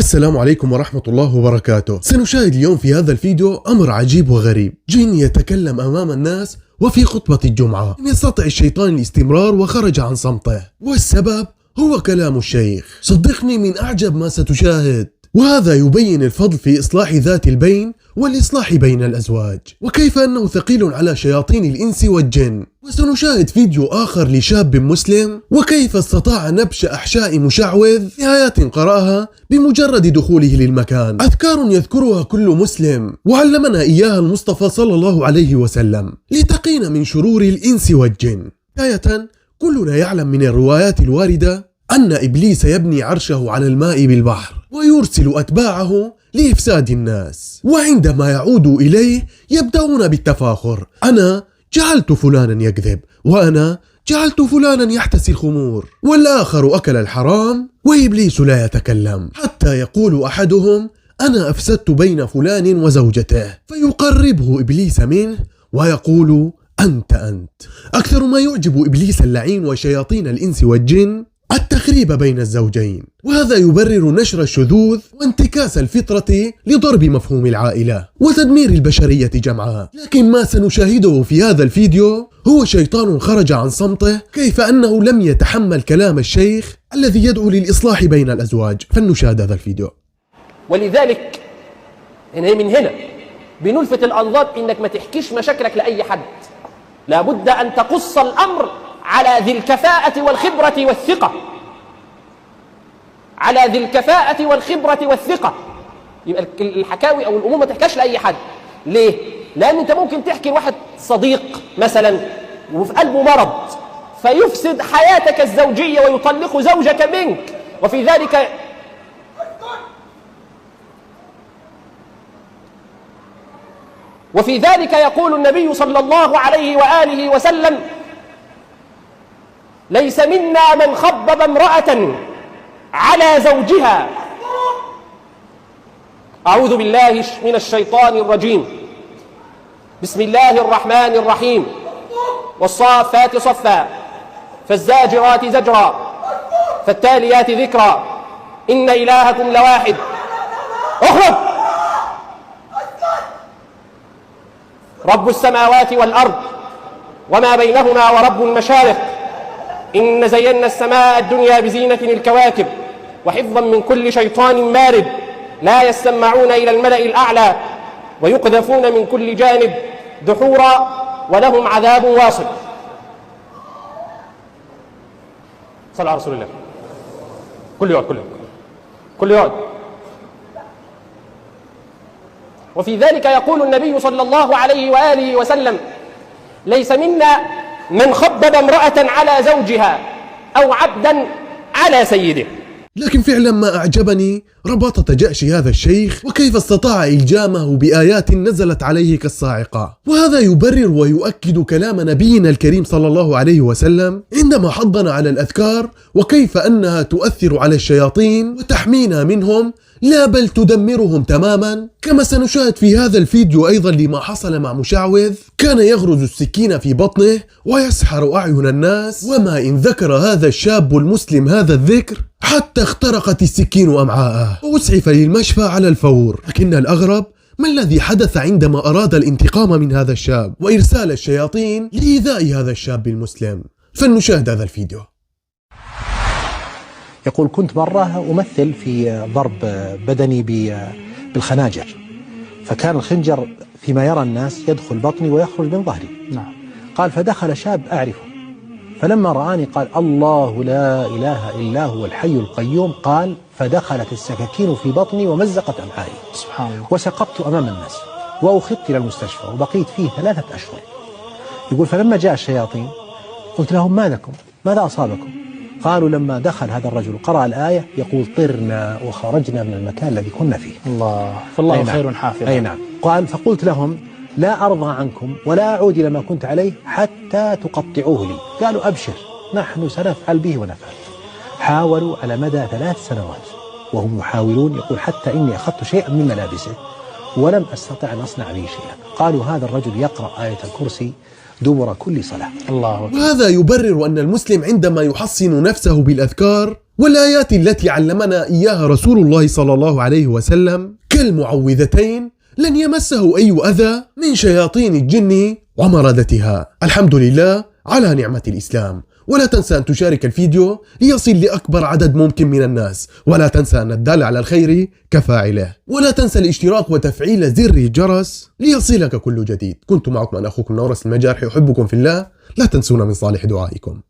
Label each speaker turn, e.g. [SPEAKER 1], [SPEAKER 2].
[SPEAKER 1] السلام عليكم ورحمة الله وبركاته. سنشاهد اليوم في هذا الفيديو أمر عجيب وغريب. جن يتكلم أمام الناس وفي خطبة الجمعة. لم يستطع الشيطان الاستمرار وخرج عن صمته، والسبب هو كلام الشيخ. صدقني من أعجب ما ستشاهد، وهذا يبين الفضل في إصلاح ذات البين والإصلاح بين الأزواج، وكيف أنه ثقيل على شياطين الإنس والجن. وسنشاهد فيديو آخر لشاب مسلم وكيف استطاع نبش أحشاء مشعوذ بآيات قرأها بمجرد دخوله للمكان، أذكار يذكرها كل مسلم وعلمنا إياها المصطفى صلى الله عليه وسلم لتقينا من شرور الإنس والجن. بداية، كلنا يعلم من الروايات الواردة أن إبليس يبني عرشه على الماء بالبحر ويرسل أتباعه لإفساد الناس، وعندما يعودوا إليه يبدأون بالتفاخر: أنا جعلت فلانا يكذب، وأنا جعلت فلانا يحتسي الخمور، والآخر أكل الحرام، وإبليس لا يتكلم، حتى يقول أحدهم: أنا أفسدت بين فلان وزوجته، فيقربه إبليس منه ويقول: أنت. أكثر ما يعجب إبليس اللعين وشياطين الإنس والجن التخريب بين الزوجين، وهذا يبرر نشر الشذوذ وانتكاس الفطرة لضرب مفهوم العائلة وتدمير البشرية جمعاء. لكن ما سنشاهده في هذا الفيديو هو شيطان خرج عن صمته، كيف أنه لم يتحمل كلام الشيخ الذي يدعو للإصلاح بين الأزواج. فلنشاهد هذا الفيديو.
[SPEAKER 2] ولذلك من هنا بنلفت الأنظار إنك ما تحكيش مشاكلك لأي حد، لابد أن تقص الأمر على ذي الكفاءة والخبرة والثقة، على ذي الكفاءة والخبرة والثقة. يبقى الحكاوي أو الأمور ما تحكاش لأي حد. ليه؟ لأن أنت ممكن تحكي لواحد صديق مثلا وفي قلبه مرض فيفسد حياتك الزوجية ويطلق زوجك منك، وفي ذلك يقول النبي صلى الله عليه وآله وسلم: ليس منا من خبب امرأة على زوجها. أعوذ بالله من الشيطان الرجيم. بسم الله الرحمن الرحيم. والصافات صفا فالزاجرات زجرا فالتاليات ذكرا إن إلهكم لواحد. اخرج! رب السماوات والأرض وما بينهما ورب المشارق إن زينا السماء الدنيا بزينة الكواكب وحفظا من كل شيطان مارد لا يسمعون إلى الملأ الأعلى ويقذفون من كل جانب دحورا ولهم عذاب واصب. صلى على رسول الله. كل يقعد. وفي ذلك يقول النبي صلى الله عليه وآله وسلم: ليس منا من خبب امرأة على زوجها أو عبدا على سيده.
[SPEAKER 1] لكن فعلا ما أعجبني رباطة جأش هذا الشيخ، وكيف استطاع إلجامه بآيات نزلت عليه كالصاعقة. وهذا يبرر ويؤكد كلام نبينا الكريم صلى الله عليه وسلم عندما حضنا على الأذكار، وكيف أنها تؤثر على الشياطين وتحمينا منهم، لا بل تدمرهم تماما. كما سنشاهد في هذا الفيديو أيضا لما حصل مع مشعوذ، كان يغرز السكين في بطنه ويسحر أعين الناس، وما إن ذكر هذا الشاب المسلم هذا الذكر حتى اخترقت السكين أمعاءه وأسعف للمشفى على الفور. لكن الأغرب ما الذي حدث عندما أراد الانتقام من هذا الشاب وإرسال الشياطين لإيذاء هذا الشاب المسلم. فلنشاهد هذا الفيديو.
[SPEAKER 3] يقول: كنت مرة أمثل في ضرب بدني بالخناجر، فكان الخنجر فيما يرى الناس يدخل بطني ويخرج من ظهري.
[SPEAKER 4] نعم.
[SPEAKER 3] قال: فدخل شاب أعرفه، فلما رآني قال: الله لا إله إلا هو الحي القيوم. قال: فدخلت السكاكين في بطني ومزقت أمعائي،
[SPEAKER 4] سبحان الله،
[SPEAKER 3] وسقطت أمام الناس وأخذت إلى المستشفى وبقيت فيه 3 أشهر. يقول: فلما جاء الشياطين قلت لهم: ما لكم؟ ماذا أصابكم؟ قالوا: لما دخل هذا الرجل قرأ الآية يقول: طرنا وخرجنا من المكان الذي كنا فيه.
[SPEAKER 4] الله، فالله خير حافظ.
[SPEAKER 3] أي نعم. قال: فقلت لهم: لا أرضى عنكم ولا أعود إلى ما كنت عليه حتى تقطعوه لي. قالوا: أبشر، نحن سنفعل به ونفعل. حاولوا على مدى 3 سنوات وهم يحاولون. يقول: حتى إني أخذت شيئا من ملابسه ولم أستطع أن أصنع به شيئا. قالوا هذا الرجل يقرأ آية الكرسي دبر كل صلاة.
[SPEAKER 4] الله أكبر.
[SPEAKER 1] وهذا يبرر أن المسلم عندما يحصن نفسه بالأذكار والآيات التي علمنا إياها رسول الله صلى الله عليه وسلم كالمعوذتين لن يمسه أي أذى من شياطين الجن ومردتها. الحمد لله على نعمة الإسلام. ولا تنسى أن تشارك الفيديو ليصل لأكبر عدد ممكن من الناس، ولا تنسى أن الدال على الخير كفاعله، ولا تنسى الاشتراك وتفعيل زر الجرس ليصلك كل جديد. كنت معكم أنا أخوكم نورس المجارحي، أحبكم في الله، لا تنسونا من صالح دعائكم.